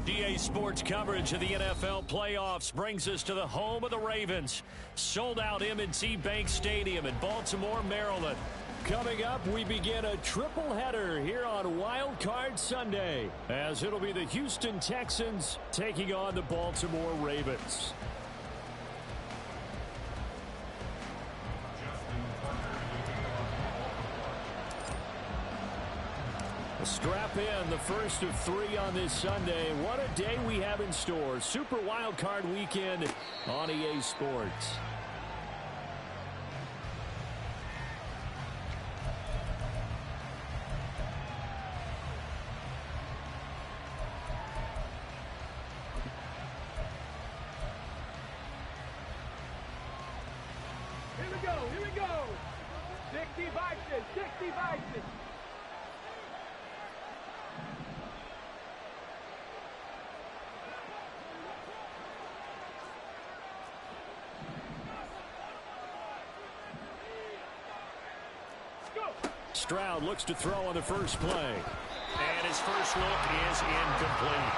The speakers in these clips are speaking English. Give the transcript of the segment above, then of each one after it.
EA Sports coverage of the NFL playoffs brings us to the home of the Ravens. Sold out M&T Bank Stadium in Baltimore, Maryland. Coming up, we begin a triple header here on Wild Card Sunday, as it'll be the Houston Texans taking on the Baltimore Ravens. Strap in, the first of 3 on this Sunday. What a day we have in store. Super Wild Card Weekend on EA Sports. Here we go. 60 Vikings, 60 Vikings. Stroud looks to throw on the first play. And his first look is incomplete.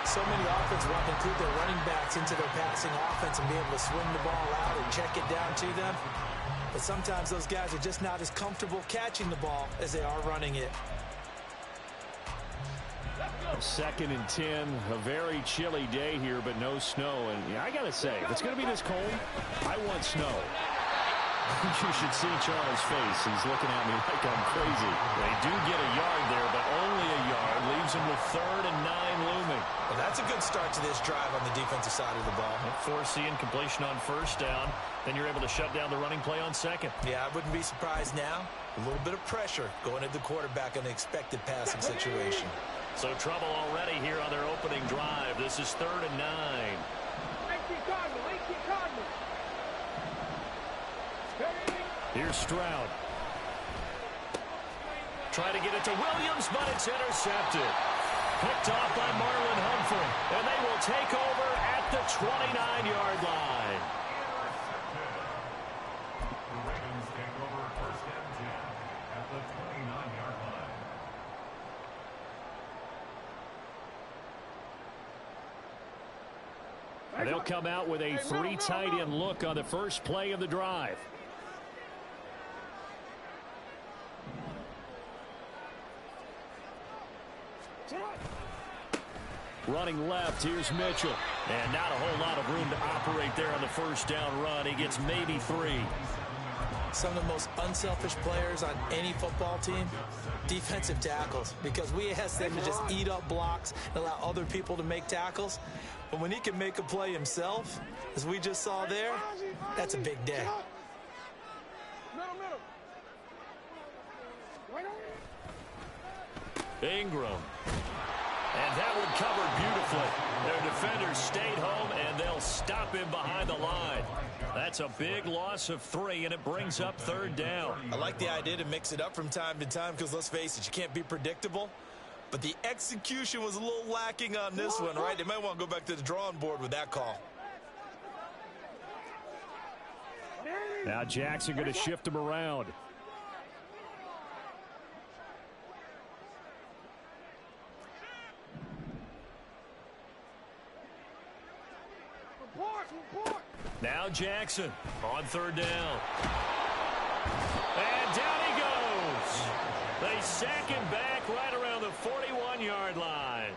So many offenses want to include their running backs into their passing offense and be able to swing the ball out and check it down to them. But sometimes those guys are just not as comfortable catching the ball as they are running it. 2nd and 10, a very chilly day here, but no snow. And I got to say, if it's going to be this cold, I want snow. You should see Charles' face. He's looking at me like I'm crazy. They do get a yard there, but only a yard. Leaves them with 3rd and 9 looming. Well, that's a good start to this drive on the defensive side of the ball. Forcing completion on first down. Then you're able to shut down the running play on second. Yeah, I wouldn't be surprised now. A little bit of pressure going at the quarterback in an expected passing situation. So trouble already here on their opening drive. This is 3rd and 9. 18 Cardinal. Here's Stroud. Try to get it to Williams, but it's intercepted. Picked off by Marlon Humphrey. And they will take over at the 29-yard line. The Ravens take over 1st and 10 at the 29-yard line. And they'll come out with a 3 tight end look on the first play of the drive. Running left, here's Mitchell. And not a whole lot of room to operate there on the first down run. He gets maybe 3. Some of the most unselfish players on any football team, defensive tackles, because we ask them to just eat up blocks and allow other people to make tackles. But when he can make a play himself, as we just saw there, that's a big day. Ingram. And that one covered beautifully. Their defenders stayed home, and they'll stop him behind the line. That's a big loss of 3, and it brings up 3rd down. I like the idea to mix it up from time to time because, let's face it, you can't be predictable. But the execution was a little lacking on this one, right? They might want to go back to the drawing board with that call. Now Jackson going to shift him around. Now Jackson on 3rd down. And down he goes. They sack him back right around the 41-yard line.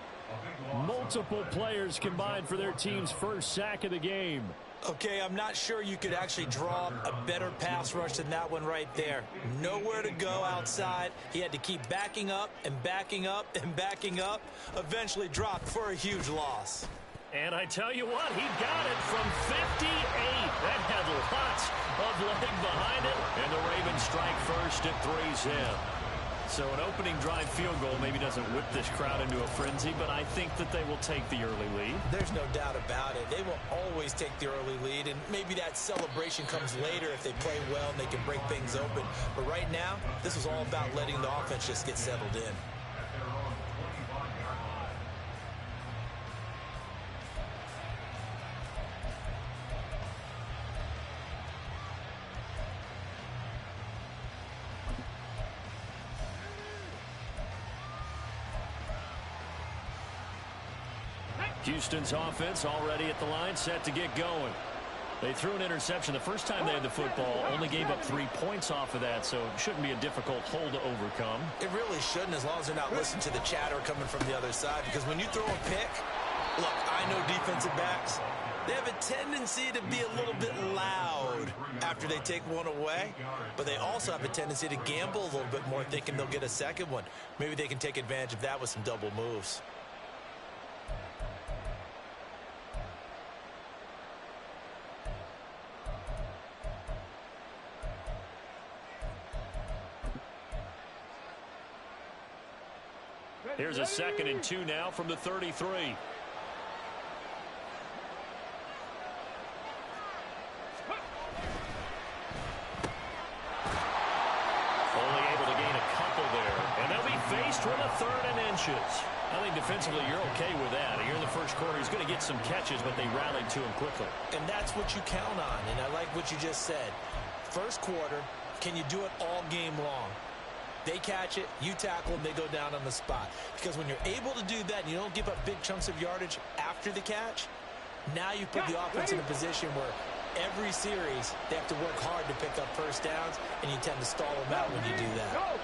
Multiple players combined for their team's first sack of the game. Okay, I'm not sure you could actually draw a better pass rush than that one right there. Nowhere to go outside. He had to keep backing up and backing up and backing up. Eventually dropped for a huge loss. And I tell you what, he got it from 58. That had lots of leg behind it. And the Ravens strike first at 3-zip. So an opening drive field goal maybe doesn't whip this crowd into a frenzy, but I think that they will take the early lead. There's no doubt about it. They will always take the early lead, and maybe that celebration comes later if they play well and they can break things open. But right now, this was all about letting the offense just get settled in. Houston's offense already at the line, set to get going. They threw an interception the first time they had the football, only gave up 3 points off of that, so it shouldn't be a difficult hole to overcome. It really shouldn't, as long as they're not listening to the chatter coming from the other side, because when you throw a pick, look, I know defensive backs, they have a tendency to be a little bit loud after they take one away, but they also have a tendency to gamble a little bit more, thinking they'll get a second one. Maybe they can take advantage of that with some double moves. Here's a 2nd and 2 now from the 33. Only able to gain a couple there. And they'll be faced with a 3rd and inches. I think defensively you're okay with that. Here in the first quarter, he's going to get some catches, but they rallied to him quickly. And that's what you count on, and I like what you just said. First quarter, can you do it all game long? They catch it, you tackle, and they go down on the spot. Because when you're able to do that and you don't give up big chunks of yardage after the catch, now you put the offense in a position where every series they have to work hard to pick up first downs, and you tend to stall them out when you do that.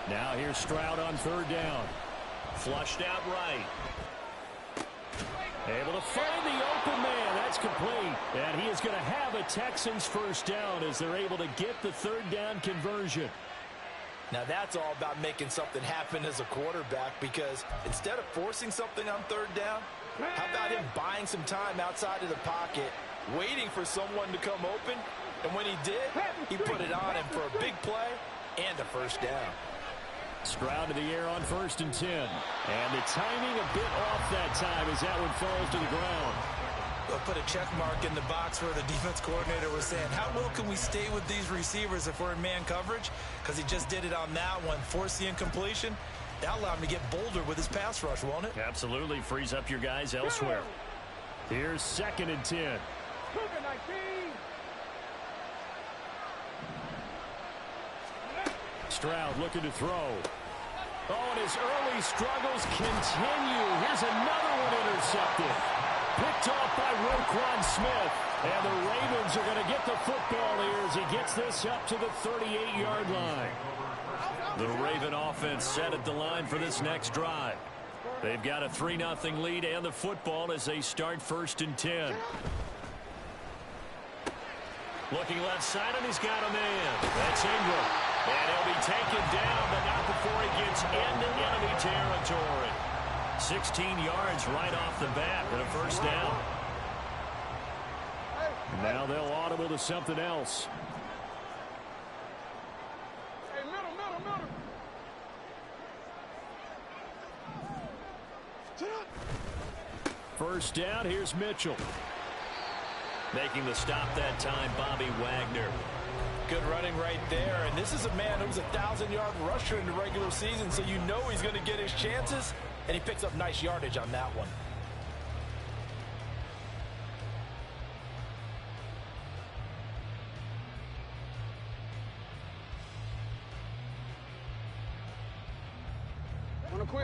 Now here's Stroud on 3rd down. Flushed out right. Able to find the open man. That's complete. And he is going to have a Texans first down as they're able to get the 3rd down conversion. Now that's all about making something happen as a quarterback, because instead of forcing something on 3rd down, how about him buying some time outside of the pocket, waiting for someone to come open, and when he did, he put it on him for a big play and a first down. Stroud to the air on 1st and 10. And the timing a bit off that time as that one falls to the ground. We'll put a check mark in the box where the defense coordinator was saying, how well can we stay with these receivers if we're in man coverage? Because he just did it on that one, forced the incompletion. That allowed him to get bolder with his pass rush, won't it? Absolutely. Frees up your guys elsewhere. Here's 2nd and 10. Stroud looking to throw. Oh, and his early struggles continue. Here's another one intercepted. Picked off by Roquan Smith. And the Ravens are going to get the football here as he gets this up to the 38-yard line. The Raven offense set at the line for this next drive. They've got a 3-0 lead and the football as they start 1st and 10. Looking left side, and he's got a man. That's Ingram. And he'll be taken down, but not before he gets into enemy territory. 16 yards right off the bat and a first down. Now they'll audible to something else. First down, here's Mitchell. Making the stop that time, Bobby Wagner. Good running right there, and this is a man who was a 1,000-yard rusher in the regular season, so you know he's going to get his chances, and he picks up nice yardage on that one.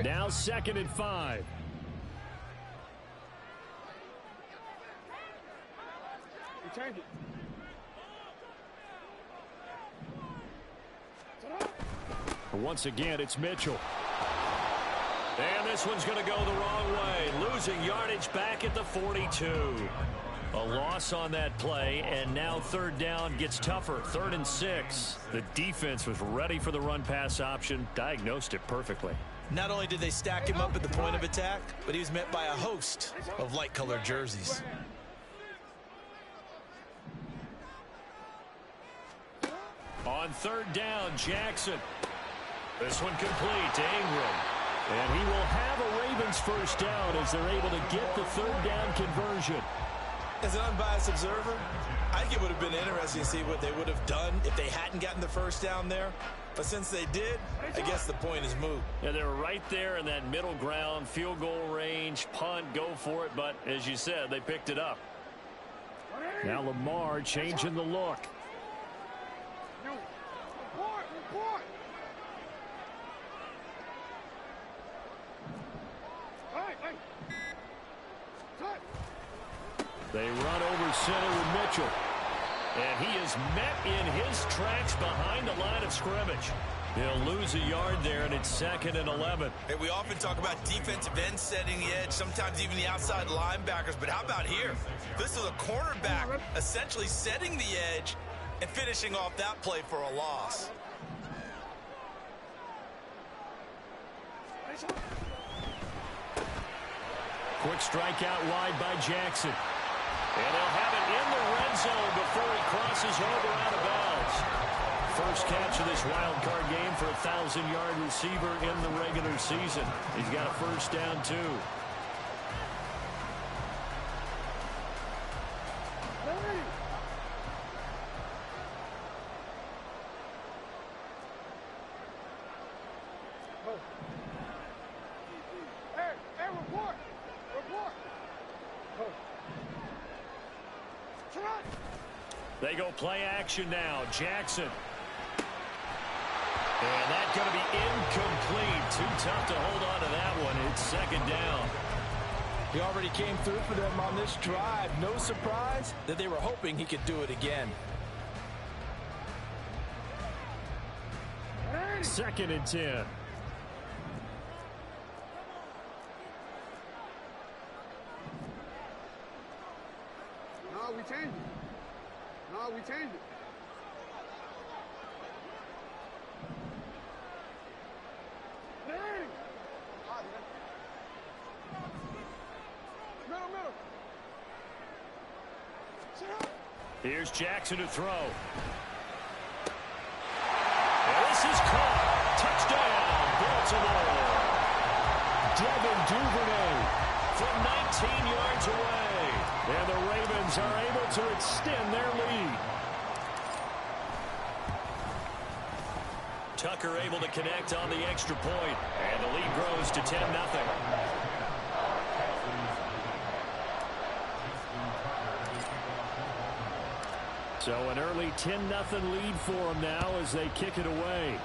Now 2nd and 5. Change it. Once again, it's Mitchell. And this one's going to go the wrong way. Losing yardage back at the 42. A loss on that play, and now 3rd down gets tougher. 3rd and 6. The defense was ready for the run-pass option, diagnosed it perfectly. Not only did they stack him up at the point of attack, but he was met by a host of light-colored jerseys. On 3rd down, Jackson. This one complete to Ingram. And he will have a Ravens first down as they're able to get the 3rd down conversion. As an unbiased observer, I think it would have been interesting to see what they would have done if they hadn't gotten the first down there. But since they did, I guess the point is moot. Yeah, they're right there in that middle ground, field goal range, punt, go for it. But as you said, they picked it up. Now Lamar changing the look. They run over center with Mitchell. And he is met in his tracks behind the line of scrimmage. He'll lose a yard there, and it's 2nd and 11. Hey, we often talk about defensive ends setting the edge, sometimes even the outside linebackers. But how about here? This is a cornerback essentially setting the edge and finishing off that play for a loss. Quick strike out wide by Jackson. And he'll have it in the red zone before he crosses over out of bounds. First catch of this wild card game for a 1,000-yard receiver in the regular season. He's got a first down, too. They go play action now. Jackson. And that's going to be incomplete. Too tough to hold on to that one. It's 2nd down. He already came through for them on this drive. No surprise that they were hoping he could do it again. 2nd and 10. No, we changed it. No, we changed it. Dang! Middle. Here's Jackson to throw. And this is caught. Touchdown, Baltimore. Devin Duvernay from 19 yards away. And the Ravens are able to extend their lead. Tucker able to connect on the extra point. And the lead grows to 10-0. So an early 10-0 lead for them now as they kick it away.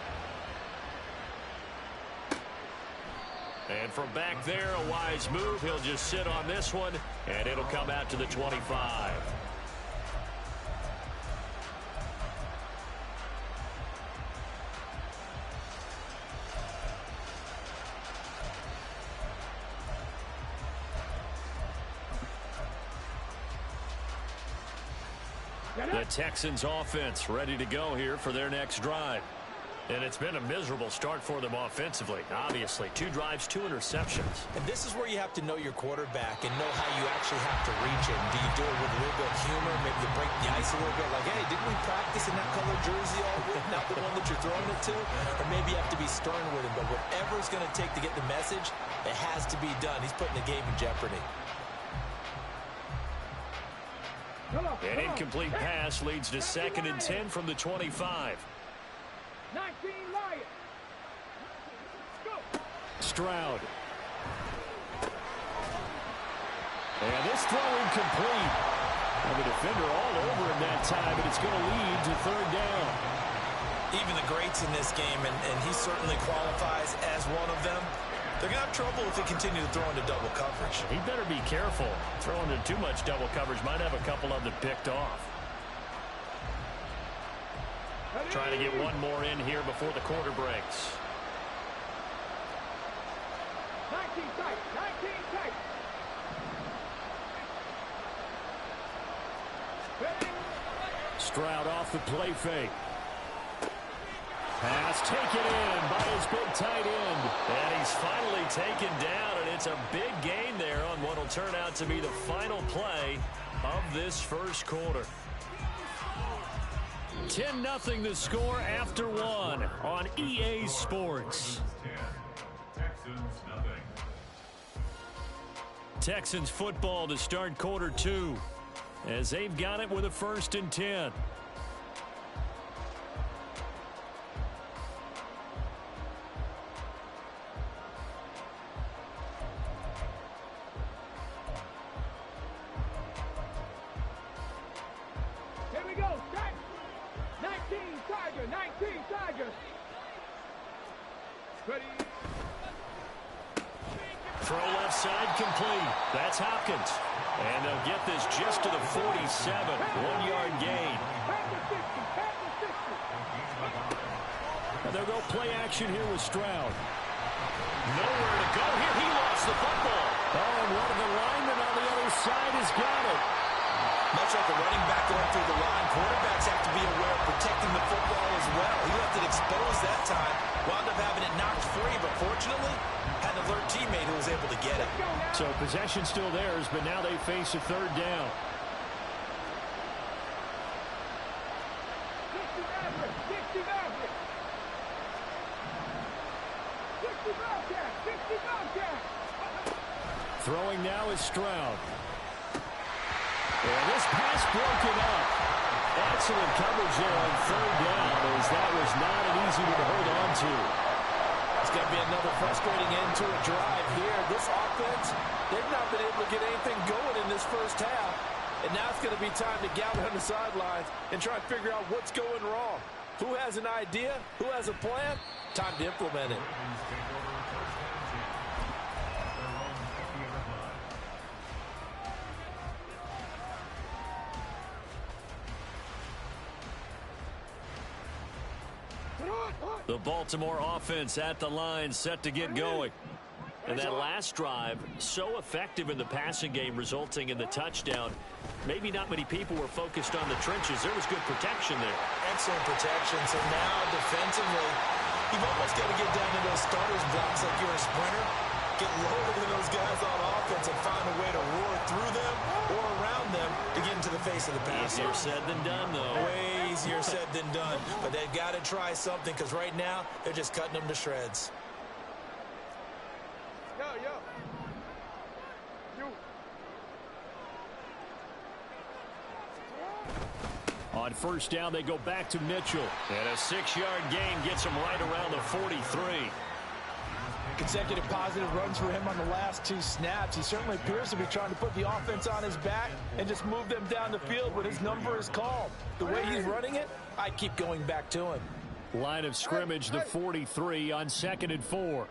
And from back there, a wise move. He'll just sit on this one, and it'll come out to the 25. The Texans offense ready to go here for their next drive. And it's been a miserable start for them offensively. Obviously, 2 drives, 2 interceptions. And this is where you have to know your quarterback and know how you actually have to reach him. Do you do it with a little bit of humor? Maybe you break the ice a little bit. Like, hey, didn't we practice in that color jersey all week? Not the one that you're throwing it to? Or maybe you have to be stern with him. But whatever it's going to take to get the message, it has to be done. He's putting the game in jeopardy. An incomplete pass leads to 2nd and 10 from the 25. 19 Lions. Go. Stroud. And this throw incomplete. And the defender all over him that time, but it's going to lead to 3rd down. Even the greats in this game, and he certainly qualifies as one of them, they're going to have trouble if they continue to throw into double coverage. He better be careful. Throwing into too much double coverage might have a couple of them picked off. Trying to get one more in here before the quarter breaks. 19 tight. Stroud off the play fake. Pass taken in by his big tight end. And he's finally taken down, and it's a big gain there on what will turn out to be the final play of this first quarter. 10-0 the score after 1 on EA Sports. Texans football to start quarter 2 as they've got it with a 1st and 10. Here we go. 19 Tigers. Ready. Throw left side complete. That's Hopkins. And they'll get this just to the 47. 1-yard gain. And they'll go play action here with Stroud. Nowhere to go here. He lost the football. Oh, and one of the linemen on the other side has got it. Much like a running back going through the line, quarterbacks have to be aware of protecting the football as well. He left it exposed that time, wound up having it knocked free, but fortunately, had an alert teammate who was able to get it. So possession still theirs, but now they face a third down. Throwing now is Stroud. And this pass broken up. Excellent coverage there on third down, as that was not an easy one to hold on to. It's going to be another frustrating end to a drive here. This offense, they've not been able to get anything going in this first half. And now it's going to be time to gather on the sidelines and try and figure out what's going wrong. Who has an idea? Who has a plan? Time to implement it. The Baltimore offense at the line, set to get going. And that last drive, so effective in the passing game, resulting in the touchdown. Maybe not many people were focused on the trenches. There was good protection there. Excellent protection. So now, defensively, you've almost got to get down to those starters blocks like you're a sprinter. Get lower than those guys on offense and find a way to roar through them or around them to get into the face of the passer. Easier said than done, though. Way easier said than done. But they've got to try something, because right now, they're just cutting them to shreds. On first down, they go back to Mitchell. And a 6-yard gain gets him right around the 43. Consecutive positive runs for him on the last 2 snaps. He certainly appears to be trying to put the offense on his back and just move them down the field when his number is called. The way he's running it, I keep going back to him. Line of scrimmage, the 43 on 2nd and 4.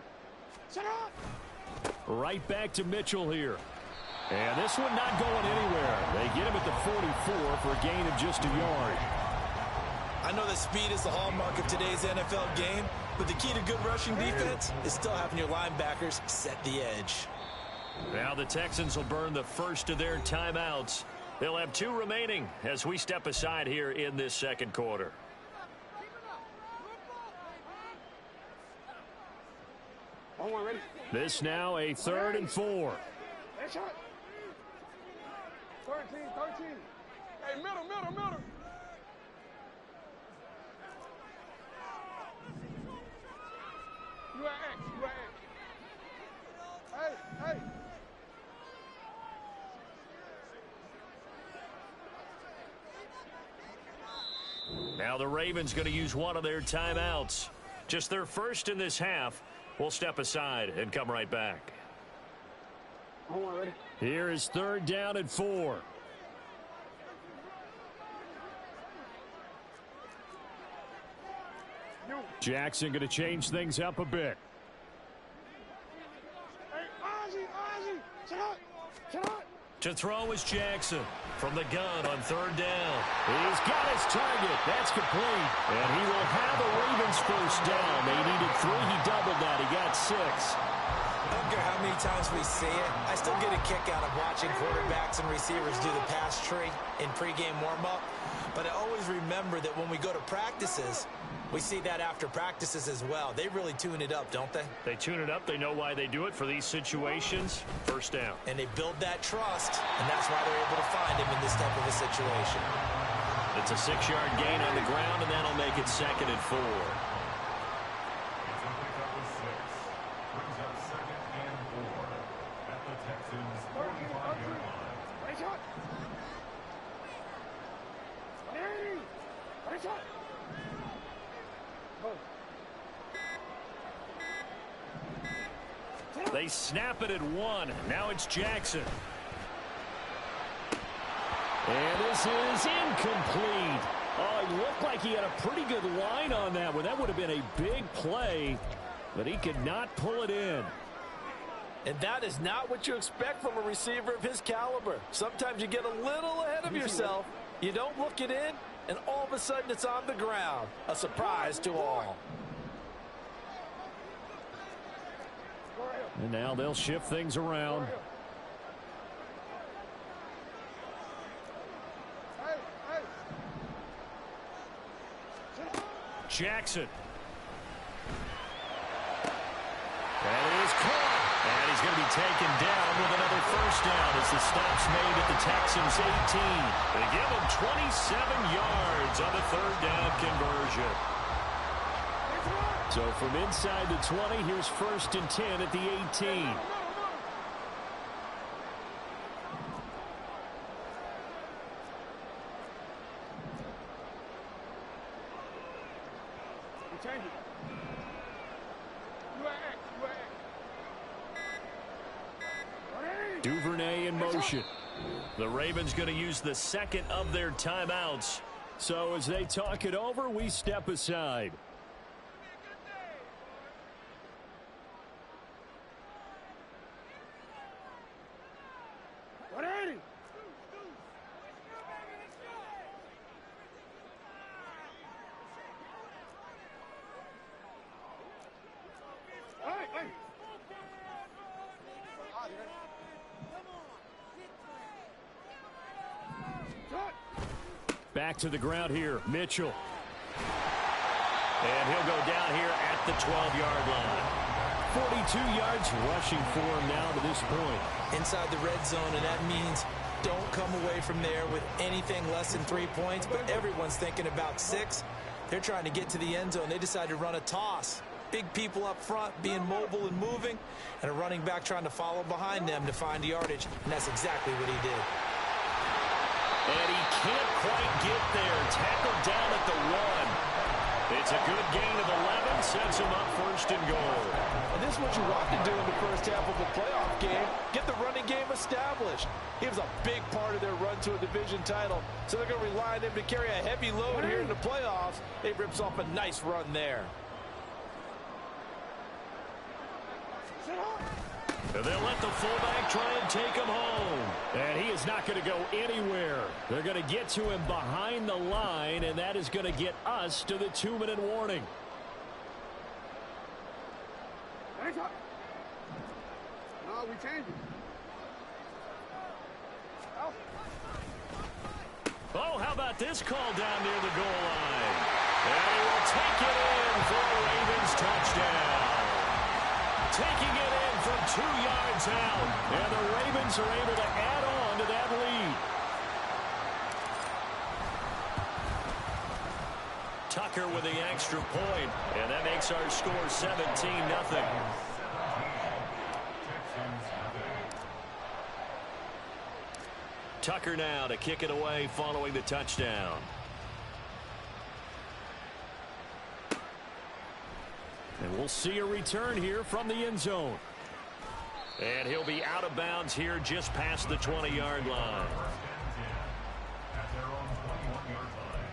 Right back to Mitchell here. And this one not going anywhere. They get him at the 44 for a gain of just a yard. I know that speed is the hallmark of today's NFL game, but the key to good rushing defense is still having your linebackers set the edge. Now the Texans will burn the first of their timeouts. They'll have 2 remaining as we step aside here in this second quarter. This now a 3rd and 4. 13. Hey, middle. You at X. Hey. Now the Ravens going to use one of their timeouts. Just their first in this half. We'll step aside and come right back. Here is 3rd down and 4. Jackson going to change things up a bit. To throw is Jackson from the gun on 3rd down. He's got his target. That's complete. And he will have the Ravens first down. They needed 3. He doubled that. He got 6. I don't care how many times we see it. I still get a kick out of watching quarterbacks and receivers do the pass tree in pregame warm-up. But I always remember that when we go to practices, we see that after practices as well. They really tune it up, don't they? They tune it up. They know why they do it for these situations. First down. And they build that trust, and that's why they're able to find him in this type of a situation. It's a 6-yard gain on the ground, and that'll make it 2nd and 4. They snap it at 1. Now it's Jackson. And this is incomplete. Oh, it looked like he had a pretty good line on that one. That would have been a big play, but he could not pull it in. And that is not what you expect from a receiver of his caliber. Sometimes you get a little ahead of yourself. You don't look it in, and all of a sudden it's on the ground. A surprise to all. And now they'll shift things around. Jackson. That is caught. And he's going to be taken down with another first down as the stop's made at the Texans' 18. They give him 27 yards on the third down conversion. So from inside the 20, here's 1st and 10 at the 18. Duvernay in motion. The Ravens going to use the second of their timeouts. So as they talk it over, we step aside. Back to the ground here, Mitchell. And he'll go down here at the 12-yard line. 42 yards rushing for him now to this point. Inside the red zone, and that means don't come away from there with anything less than 3 points, but everyone's thinking about 6. They're trying to get to the end zone. They decided to run a toss. Big people up front being mobile and moving, and a running back trying to follow behind them to find yardage, and that's exactly what he did. And he can't quite get there. Tackled down at the 1. It's a good gain of 11. Sets him up 1st and goal. And this is what you want to do in the first half of a playoff game. Get the running game established. He was a big part of their run to a division title. So they're going to rely on him to carry a heavy load here in the playoffs. He rips off a nice run there. And they'll let the fullback try and take him home. And he is not going to go anywhere. They're going to get to him behind the line, and that is going to get us to the 2-minute warning. No, we change it. Oh, how about this call down near the goal line? And he will take it in for a Ravens touchdown. Taking it in from 2 yards out. And the Ravens are able to add on to that lead. Tucker with the extra point. And that makes our score 17-0. Tucker now to kick it away following the touchdown. And we'll see a return here from the end zone. And he'll be out of bounds here just past the 20-yard line. At their own 21-yard line.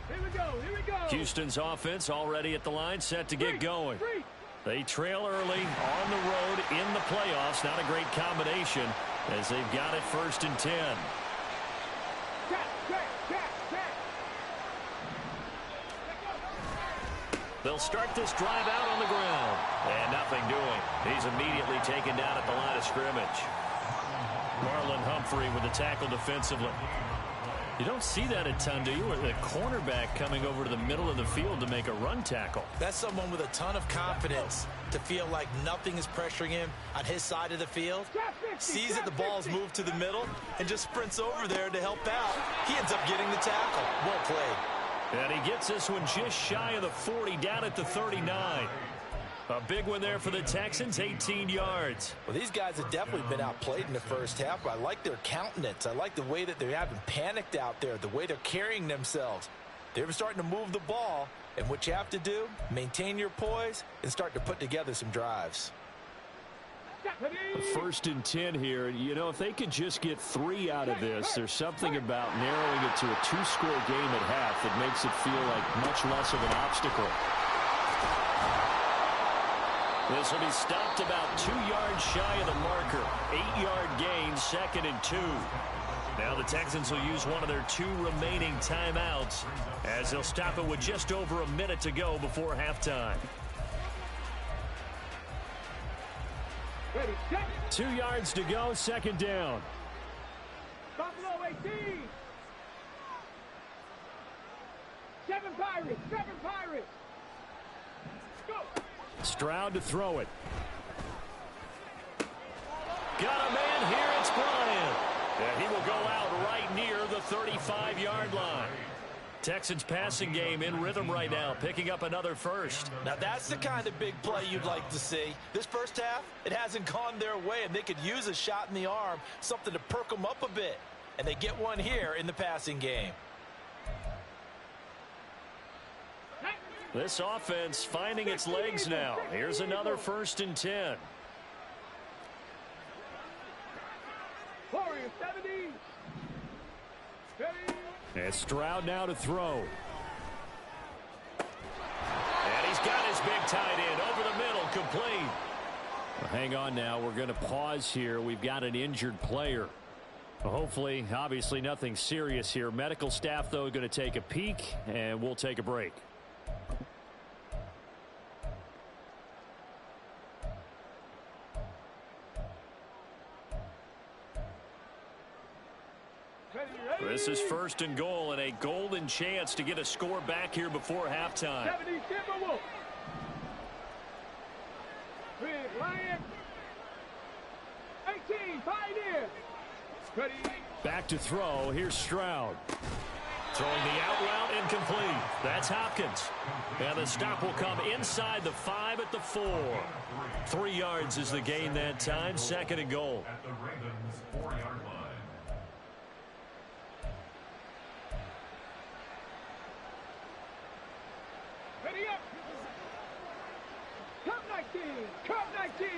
Here we go, here we go. Houston's offense already at the line, set to get going. They trail early on the road in the playoffs. Not a great combination as they've got it 1st and 10. They'll start this drive out on the ground. And nothing doing. He's immediately taken down at the line of scrimmage. Marlon Humphrey with the tackle defensively. You don't see that a ton, do you? A cornerback coming over to the middle of the field to make a run tackle. That's someone with a ton of confidence to feel like nothing is pressuring him on his side of the field. Sees that the ball's moved to the middle and just sprints over there to help out. He ends up getting the tackle. Well played. And he gets this one just shy of the 40, down at the 39. A big one there for the Texans, 18 yards. Well, these guys have definitely been outplayed in the first half, but I like their countenance. I like the way that they haven't panicked out there, the way they're carrying themselves. They're starting to move the ball, and what you have to do, maintain your poise and start to put together some drives. First and 10 here. You know, if they could just get 3 out of this, there's something about narrowing it to a 2-score game at half that makes it feel like much less of an obstacle. This will be stopped about 2 yards shy of the marker. 8-yard gain, 2nd and 2. Now the Texans will use one of their 2 remaining timeouts as they'll stop it with just over a minute to go before halftime. 2 yards to go, 2nd down. Buffalo 18. 7 Pirates, 7 Pirates. Go. Stroud to throw it. Got a man here, it's Bryant. And he will go out right near the 35-yard line. Texans passing game in rhythm right now, picking up another first. Now that's the kind of big play you'd like to see. This first half, it hasn't gone their way, and they could use a shot in the arm, something to perk them up a bit. And they get one here in the passing game. This offense finding its legs now. Here's another 1st and 10. Warriors 70. And Stroud now to throw. And he's got his big tight end over the middle, complete. Well, hang on now. We're going to pause here. We've got an injured player. Well, hopefully, obviously nothing serious here. Medical staff, though, going to take a peek, and we'll take a break. This is 1st and goal and a golden chance to get a score back here before halftime. 70 Timberwolves. 3 Lions. 18 Pioneers. Back to throw. Here's Stroud. Throwing the out route, incomplete. That's Hopkins. And the stop will come inside the 5 at the 4. 3 yards is the gain that time. 2nd and goal. At the Ravens' 4-yard line. Ready up. Cup 19. Cup 19.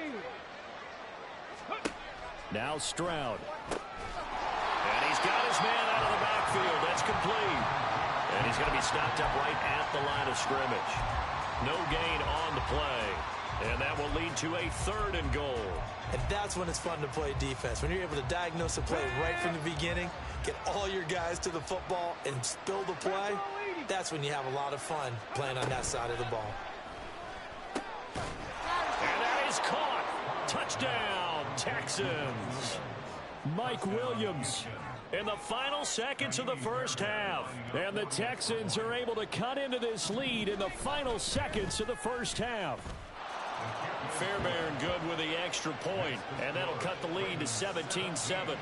Now Stroud. And he's got his man out of the backfield. That's complete. And he's going to be stopped up right at the line of scrimmage. No gain on the play. And that will lead to a 3rd and goal. And that's when it's fun to play defense. When you're able to diagnose a play right from the beginning, get all your guys to the football, and spill the play, that's when you have a lot of fun playing on that side of the ball. And that is caught. Touchdown, Texans. Mike Williams in the final seconds of the first half. And the Texans are able to cut into this lead in the final seconds of the first half. Fairbairn good with the extra point, and that'll cut the lead to 17-7.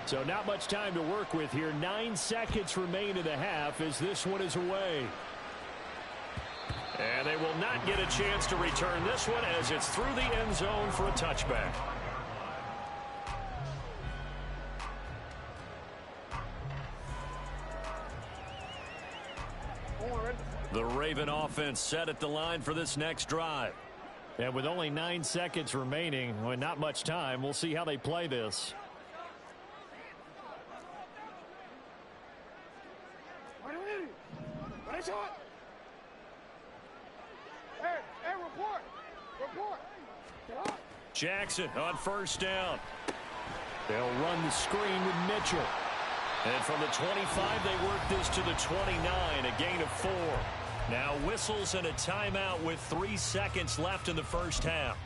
So not much time to work with here. 9 seconds remain in the half as this one is away. And they will not get a chance to return this one as it's through the end zone for a touchback. The Raven offense set at the line for this next drive. And with only 9 seconds remaining, well, not much time, we'll see how they play this. Jackson on 1st down. They'll run the screen with Mitchell. And from the 25, they work this to the 29, a gain of 4. Now whistles and a timeout with 3 seconds left in the first half.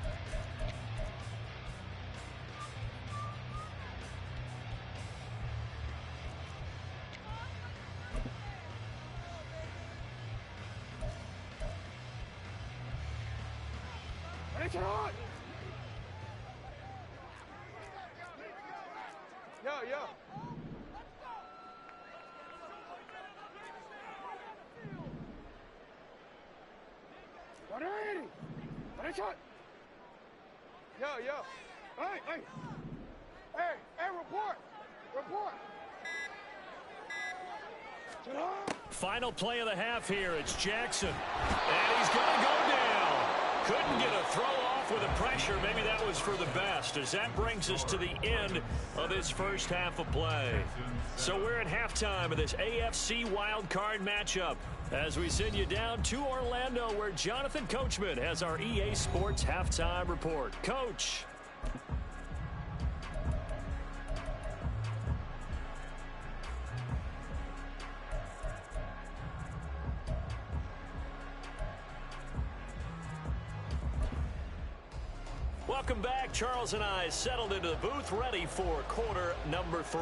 Yo. Yo. Hey, report. final play of the half here. It's Jackson. And he's going to go down. Couldn't get a throw off with the pressure. Maybe that was for the best, as that brings us to the end of this first half of play. So we're at halftime of this AFC wildcard matchup as we send you down to Orlando, where Jonathan Coachman has our EA Sports halftime report. Coach. Welcome back. Charles and I settled into the booth, ready for quarter number 3.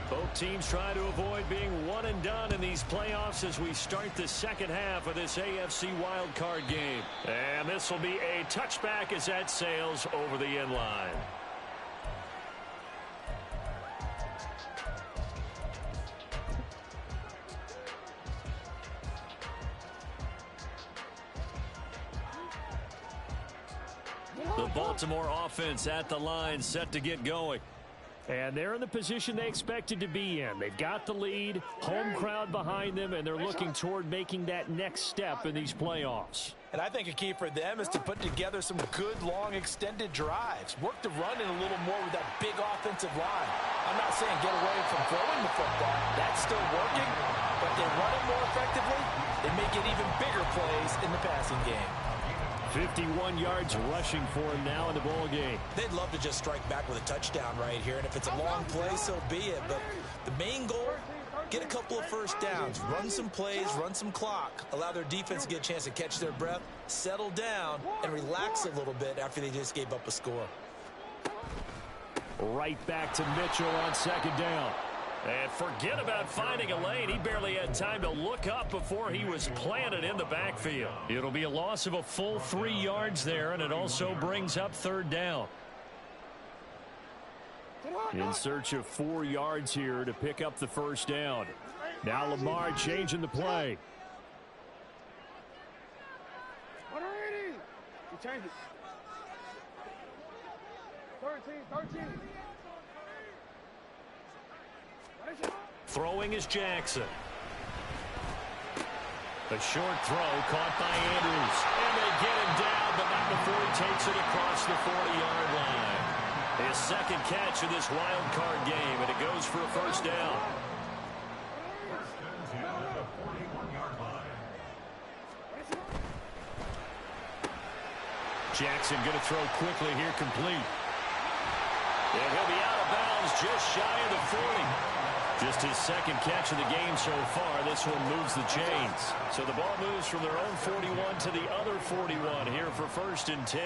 Both teams try to avoid being one and done in these playoffs as we start the second half of this AFC wildcard game. And this will be a touchback as that sails over the end line. The Baltimore offense at the line, set to get going. And they're in the position they expected to be in. They've got the lead, home crowd behind them, and they're looking toward making that next step in these playoffs. And I think a key for them is to put together some good, long, extended drives. Work the run in a little more with that big offensive line. I'm not saying get away from throwing the football. That's still working. But they run it more effectively, they may get even bigger plays in the passing game. 51 yards rushing for him now in the ball game. They'd love to just strike back with a touchdown right here, and if it's a long play, so be it. But the main goal, get a couple of first downs, run some plays, run some clock, allow their defense to get a chance to catch their breath, settle down, and relax a little bit after they just gave up a score. Right back to Mitchell on second down. And forget about finding a lane. He barely had time to look up before he was planted in the backfield. It'll be a loss of a full 3 yards there, and it also brings up third down. In search of 4 yards here to pick up the first down. Now Lamar changing the play. 180. He changes. 13. Throwing is Jackson. A short throw caught by Andrews. And they get him down, but not before he takes it across the 40-yard line. His second catch of this wild card game, and it goes for a first down. Jackson going to throw quickly here, complete. And he'll be out of bounds just shy of the 40. Just his second catch of the game so far. This one moves the chains. So the ball moves from their own 41 to the other 41 here for first and 10.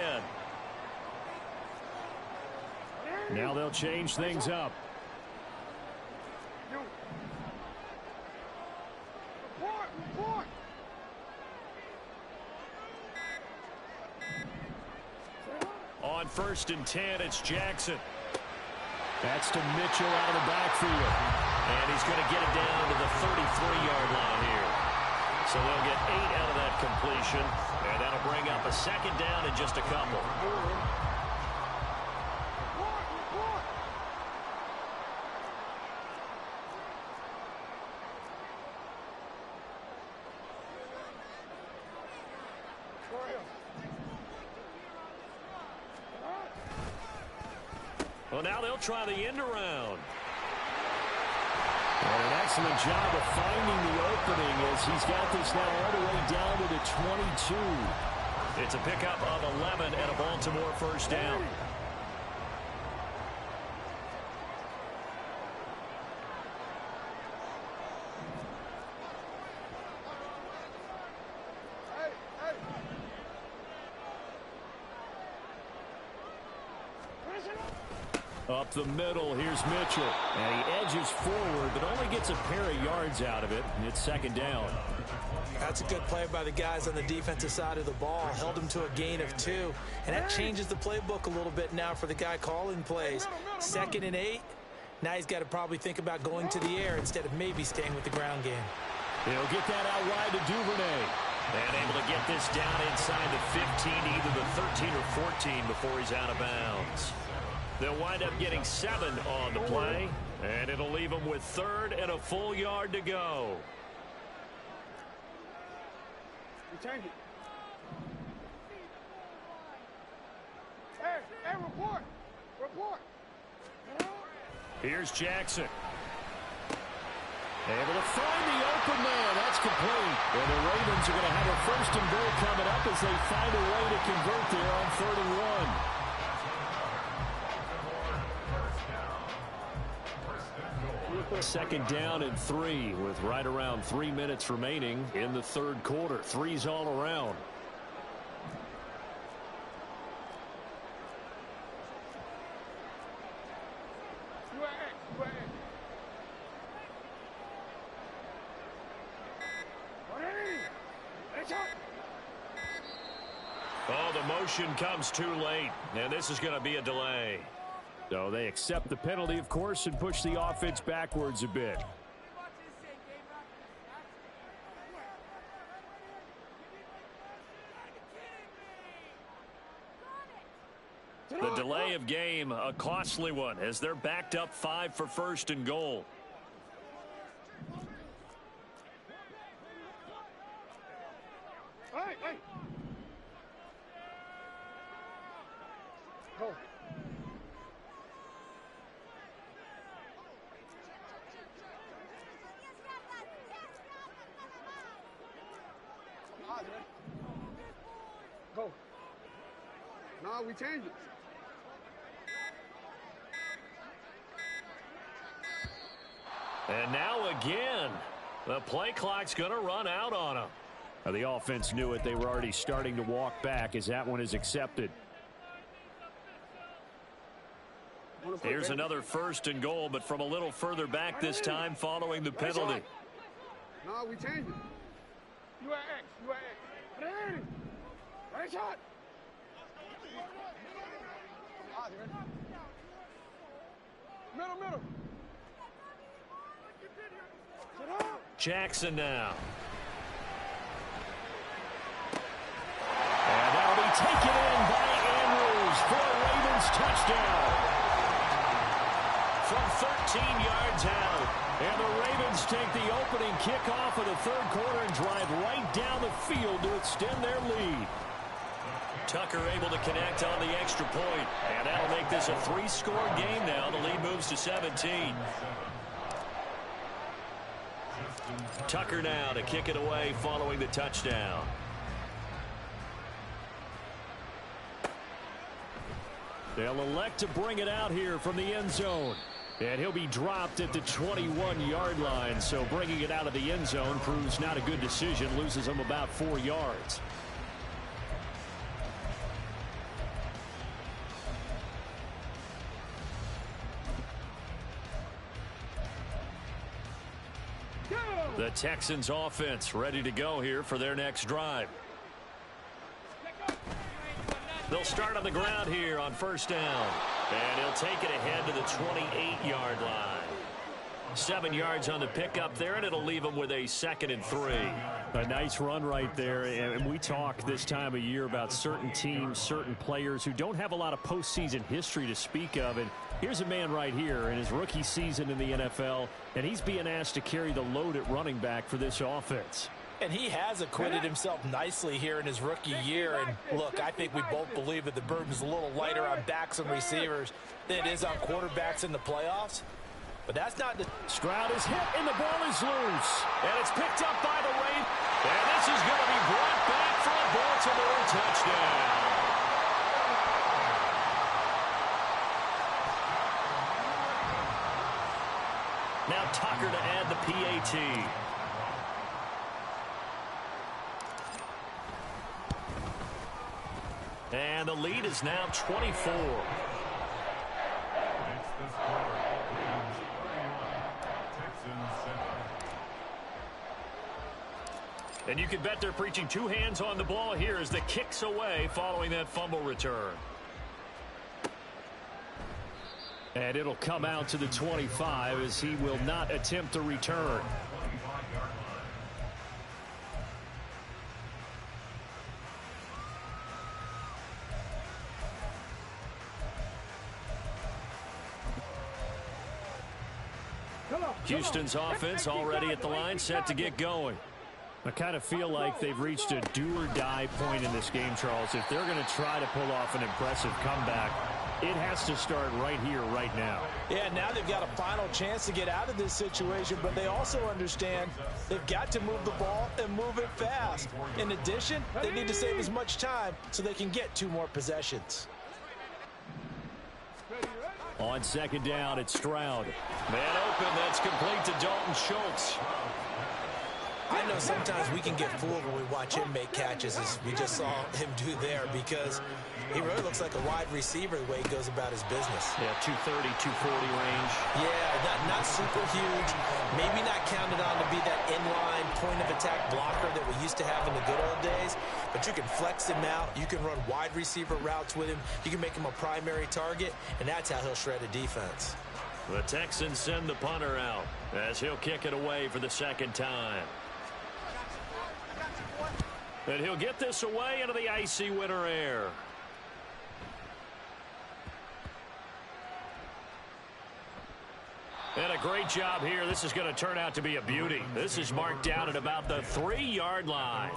Now they'll change things up. On first and 10, it's Jackson. That's to Mitchell out of the backfield. And he's going to get it down to the 33-yard line here. So they'll get 8 out of that completion. And that'll bring up a second down in just a couple. Well, now they'll try the end around. And an excellent job of finding the opening as he's got this now all the way down to the 22. It's a pickup of 11 and a Baltimore first down. Up the middle, here's Mitchell. And he edges forward, but only gets a pair of yards out of it. And it's second down. That's a good play by the guys on the defensive side of the ball. Held him to a gain of 2. And that changes the playbook a little bit now for the guy calling plays. 2nd and 8. Now he's got to probably think about going to the air instead of maybe staying with the ground game. He'll get that out wide to Duvernay. And able to get this down inside the 15, either the 13 or 14 before he's out of bounds. They'll wind up getting 7 on the play, and it'll leave them with 3rd and a full yard to go. Change it. Hey, report. Here's Jackson. Able to find the open man. That's complete. And the Ravens are going to have a 1st and goal coming up as they find a way to convert there on 3rd and 1. 2nd down and 3 with right around 3 minutes remaining in the 3rd quarter. 3's all around. Oh, the motion comes too late, and this is going to be a delay. So they accept the penalty, of course, and push the offense backwards a bit. The delay of game, a costly one, as they're backed up 5 for 1st and goal. Hey. Go. Go. No, we change it. And now again, the play clock's going to run out on them. The offense knew it. They were already starting to walk back as that one is accepted. Here's another 1st and goal, but from a little further back this time following the penalty. No, we change it. You are X. Right shot. Middle. Jackson now. And that'll be taken in by Andrews for a Ravens touchdown. From 13 yards out. And the Ravens take the opening kickoff of the 3rd quarter and drive right down the field to extend their lead. Tucker able to connect on the extra point. And that'll make this a 3-score game now. The lead moves to 17. Tucker now to kick it away following the touchdown. They'll elect to bring it out here from the end zone. And he'll be dropped at the 21-yard line. So bringing it out of the end zone proves not a good decision. Loses him about 4 yards. The Texans offense ready to go here for their next drive. They'll start on the ground here on 1st down. And he'll take it ahead to the 28-yard line. 7 yards on the pickup there, and it'll leave them with a 2nd and 3. A nice run right there. And we talk this time of year about certain teams, certain players who don't have a lot of postseason history to speak of. And here's a man right here in his rookie season in the NFL, and he's being asked to carry the load at running back for this offense. And he has acquitted himself nicely here in his rookie year. And look, I think we both believe that the burden's a little lighter on backs and receivers than it is on quarterbacks in the playoffs. But that's not the... Stroud is hit, and the ball is loose. And it's picked up by the Ravens. And this is going to be brought back for a Baltimore touchdown. Now Tucker to add the PAT. And the lead is now 24. And you can bet they're preaching 2 hands on the ball here as the kicks away following that fumble return. And it'll come out to the 25 as he will not attempt to return. Houston's offense already at the line, set to get going. I kind of feel like they've reached a do-or-die point in this game, Charles. If they're going to try to pull off an impressive comeback, it has to start right here, right now. Yeah, now they've got a final chance to get out of this situation, but they also understand they've got to move the ball and move it fast. In addition, they need to save as much time so they can get 2 more possessions. On second down, it's Stroud. Man open, that's complete to Dalton Schultz. I know sometimes we can get fooled when we watch him make catches, as we just saw him do there, because he really looks like a wide receiver the way he goes about his business. Yeah, 230, 240 range. Yeah, not super huge. Maybe not counted on to be that inline point-of-attack blocker that we used to have in the good old days, but you can flex him out. You can run wide receiver routes with him. You can make him a primary target, and that's how he'll shred a defense. The Texans send the punter out as he'll kick it away for the second time. And he'll get this away into the icy winter air. And a great job here. This is going to turn out to be a beauty. This is marked down at about the 3-yard line.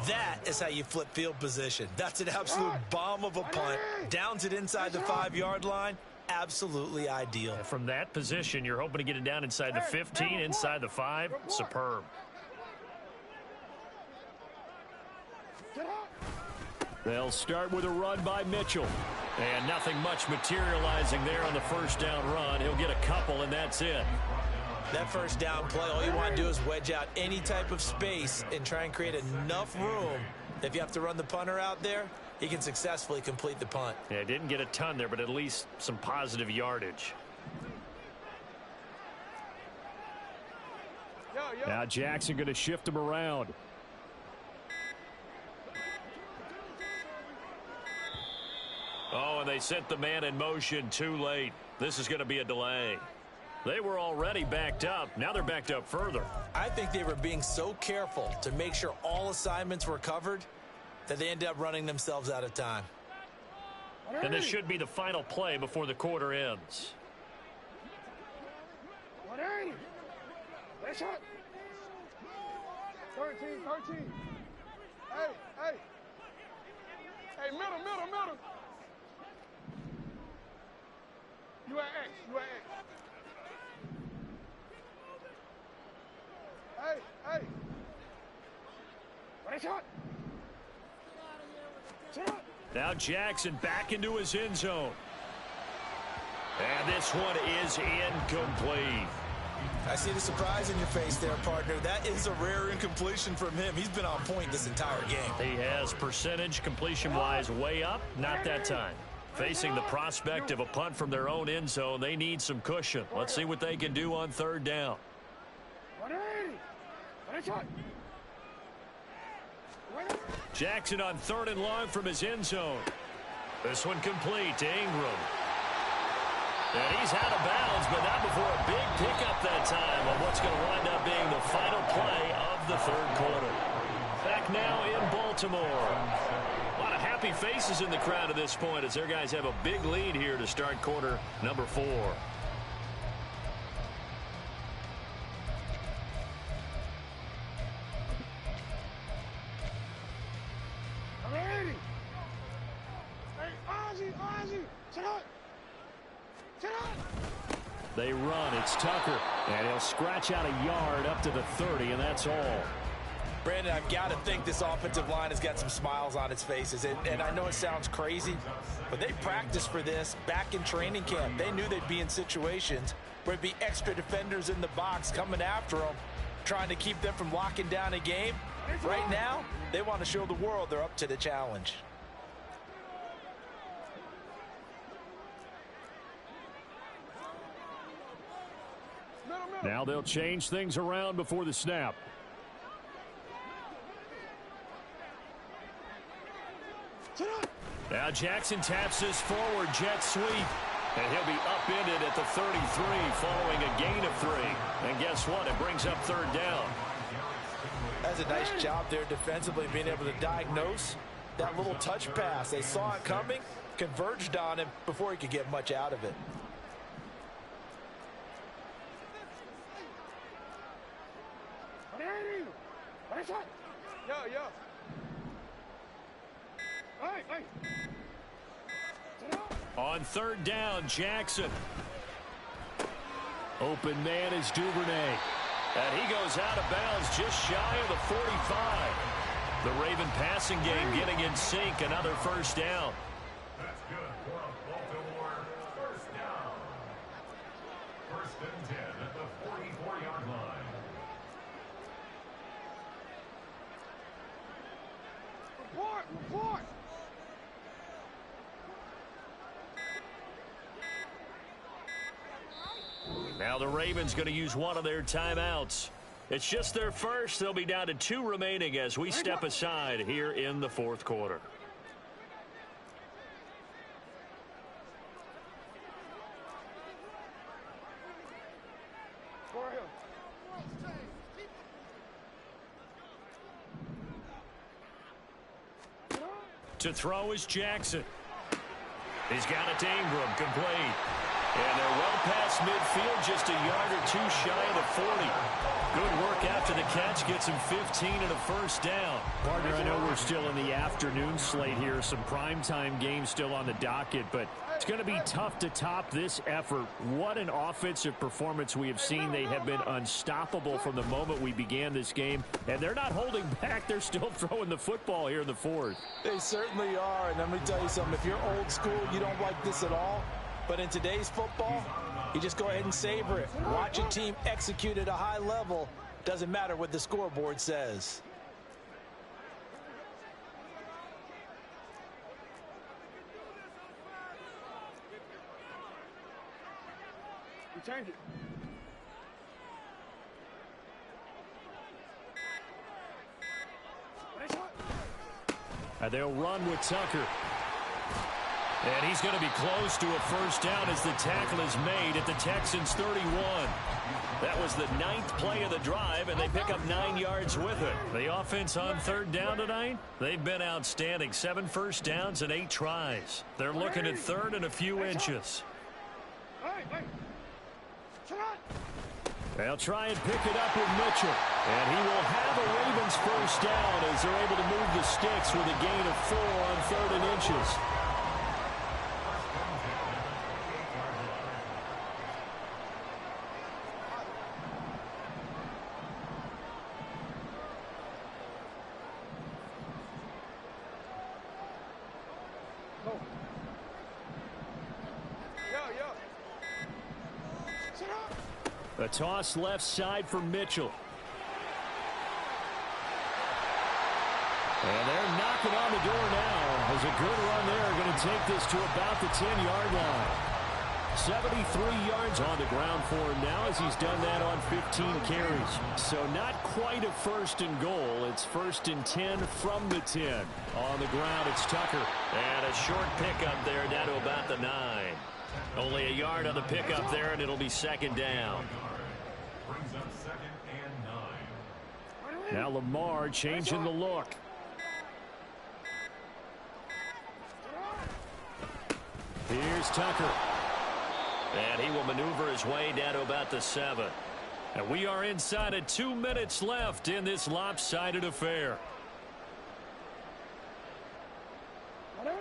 That is how you flip field position. That's an absolute bomb of a punt. Downs it inside the 5-yard line. Absolutely ideal. From that position, you're hoping to get it down inside the 15, inside the 5. Superb. They'll start with a run by Mitchell. And nothing much materializing there on the first down run. He'll get a couple, and that's it. That first down play, all you want to do is wedge out any type of space and try and create enough room. If you have to run the punter out there, he can successfully complete the punt. Yeah, didn't get a ton there, but at least some positive yardage. Now Jackson going to shift him around. Oh, and they sent the man in motion too late. This is going to be a delay. They were already backed up. Now they're backed up further. I think they were being so careful to make sure all assignments were covered that they ended up running themselves out of time. And this should be the final play before the quarter ends. 180. Nice shot. 13. Hey. Hey, middle. You at X. Hey. Nice shot. Now Jackson back into his end zone. And this one is incomplete. I see the surprise in your face there, partner. That is a rare incompletion from him. He's been on point this entire game. He has percentage completion-wise way up. Not that time. Facing the prospect of a punt from their own end zone, they need some cushion. Let's see what they can do on third down. 180. Nice shot. Jackson on 3rd and long from his end zone. This one complete to Ingram. And he's out of bounds, but not before a big pickup that time on what's going to wind up being the final play of the 3rd quarter. Back now in Baltimore. A lot of happy faces in the crowd at this point as their guys have a big lead here to start quarter number 4. They run. It's Tucker. And he'll scratch out a yard up to the 30, and that's all. Brandon, I've got to think this offensive line has got some smiles on its faces. And I know it sounds crazy, but they practiced for this back in training camp. They knew they'd be in situations where it'd be extra defenders in the box coming after them, trying to keep them from locking down a game. Right now, they want to show the world they're up to the challenge. Now they'll change things around before the snap. Now Jackson taps his forward jet sweep. And he'll be upended at the 33 following a gain of 3. And guess what? It brings up 3rd down. That's a nice job there defensively, being able to diagnose that little touch pass. They saw it coming, converged on him before he could get much out of it. Right shot. Yo. Hey. On third down, Jackson. Open man is Duvernay. And he goes out of bounds just shy of the 45. The Raven passing game getting in sync. Another first down. That's good for a Baltimore first down. First and 10 at the 44-yard line. Report. Now the Ravens going to use one of their timeouts. It's just their first. They'll be down to 2 remaining as we step aside here in the fourth quarter. To throw is Jackson. He's got it to Ingram, complete. And they're well past midfield, just a yard or two shy of the 40. Good work after the catch, gets him 15 and a first down. Partner, I know we're still in the afternoon slate here, some primetime games still on the docket, but it's going to be tough to top this effort. What an offensive performance we have seen. They have been unstoppable from the moment we began this game, and they're not holding back. They're still throwing the football here in the fourth. They certainly are, and let me tell you something. If you're old school, you don't like this at all. But in today's football, you just go ahead and savor it. Watch a team execute at a high level. Doesn't matter what the scoreboard says. You change it. Right shot. And they'll run with Tucker. And he's going to be close to a first down as the tackle is made at the Texans' 31. That was the 9th play of the drive, and they pick up 9 yards with it. The offense on third down tonight, they've been outstanding. 7 first downs and 8 tries. They're looking at third and a few inches. Hey. They'll try and pick it up with Mitchell. And he will have a Ravens first down as they're able to move the sticks with a gain of 4 on third and inches. A toss left side for Mitchell. And they're knocking on the door now. There's a good run there. Going to take this to about the 10-yard line. 73 yards on the ground for him now as he's done that on 15 carries. So not quite a first and goal. It's first and 10 from the 10. On the ground, it's Tucker. And a short pickup there down to about the 9. Only a yard on the pickup there, and it'll be second down. Brings up second and 9. Now Lamar changing the look. Here's Tucker. And he will maneuver his way down to about the 7. And we are inside of 2 minutes left in this lopsided affair.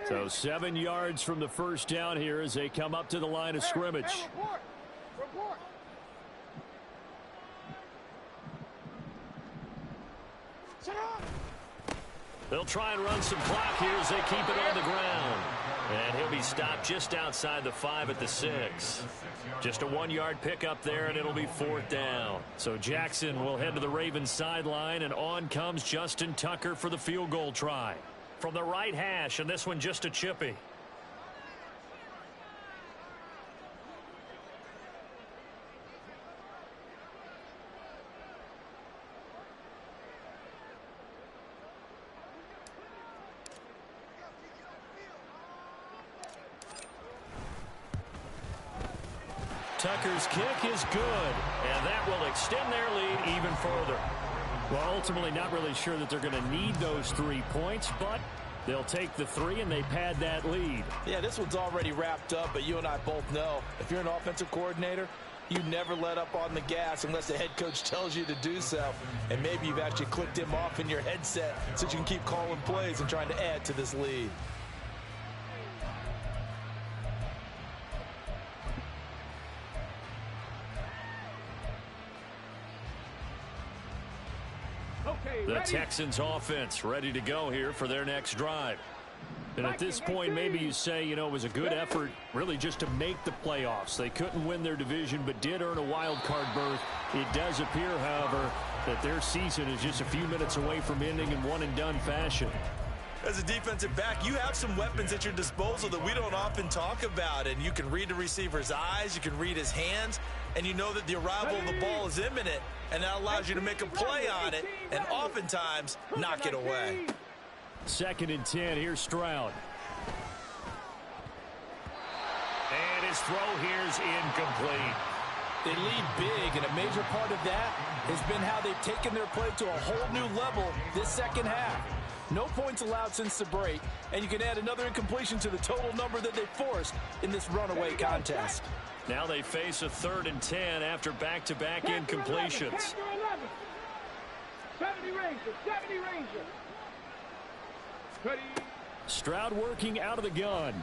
So 7 yards from the first down here as they come up to the line of scrimmage. Report. They'll try and run some clock here as they keep it on the ground. And he'll be stopped just outside the 5 at the 6. Just a 1-yard pickup there, and it'll be fourth down. So Jackson will head to the Ravens sideline, and on comes Justin Tucker for the field goal try. From the right hash, and this one just a chippy. Tucker's kick is good, and that will extend their lead even further. Well, ultimately not really sure that they're going to need those 3 points, but they'll take the 3 and they pad that lead. Yeah, this one's already wrapped up, but you and I both know if you're an offensive coordinator, You never let up on the gas unless the head coach tells you to do so. And maybe you've actually clicked him off in your headset so you can keep calling plays and trying to add to this lead. The Texans offense ready to go here for their next drive. And at this point, maybe you say, you know, it was a good effort really just to make the playoffs. They couldn't win their division but did earn a wild card berth. It does appear, however, that their season is just a few minutes away from ending in one-and-done fashion. As a defensive back, you have some weapons at your disposal that we don't often talk about. And you can read the receiver's eyes, you can read his hands, and you know that the arrival of the ball is imminent, and that allows you to make a play on it and oftentimes knock it away. 2nd and 10, here's Stroud. And his throw here's incomplete. They lead big, and a major part of that has been how they've taken their play to a whole new level this second half. No points allowed since the break, and you can add another incompletion to the total number that they forced in this runaway contest. Now they face a 3rd and 10 after back-to-back incompletions. 70 Rangers. Stroud working out of the gun.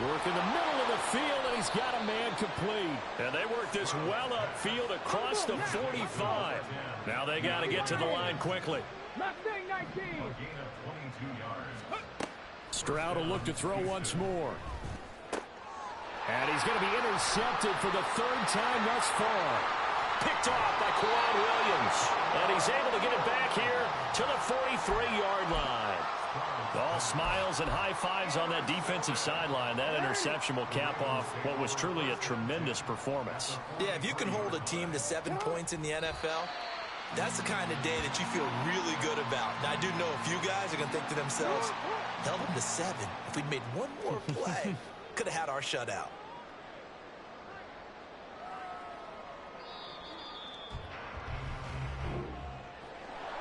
Work in the middle of the field, and he's got a man complete. And they work this well upfield across the 45. Now they got to get to the line quickly. Stroud will look to throw once more. And he's going to be intercepted for the 3rd time thus far. Picked off by Kwan Williams. And he's able to get it back here to the 43-yard line. All smiles and high fives on that defensive sideline. That interception will cap off what was truly a tremendous performance. Yeah, if you can hold a team to 7 points in the NFL, that's the kind of day that you feel really good about. Now, I do know a few guys are going to think to themselves, held them to 7. If we'd made one more play, could have had our shutout.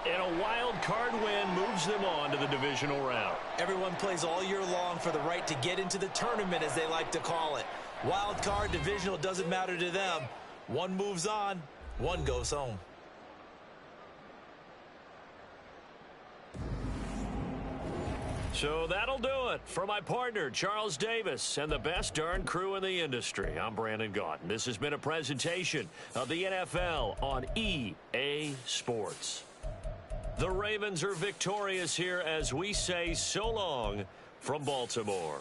And a wild card win moves them on to the divisional round. Everyone plays all year long for the right to get into the tournament, as they like to call it. Wild card, divisional, doesn't matter to them. One moves on, one goes home. So that'll do it for my partner, Charles Davis, and the best darn crew in the industry. I'm Brandon Gaudin. This has been a presentation of the NFL on EA Sports. The Ravens are victorious here as we say so long from Baltimore.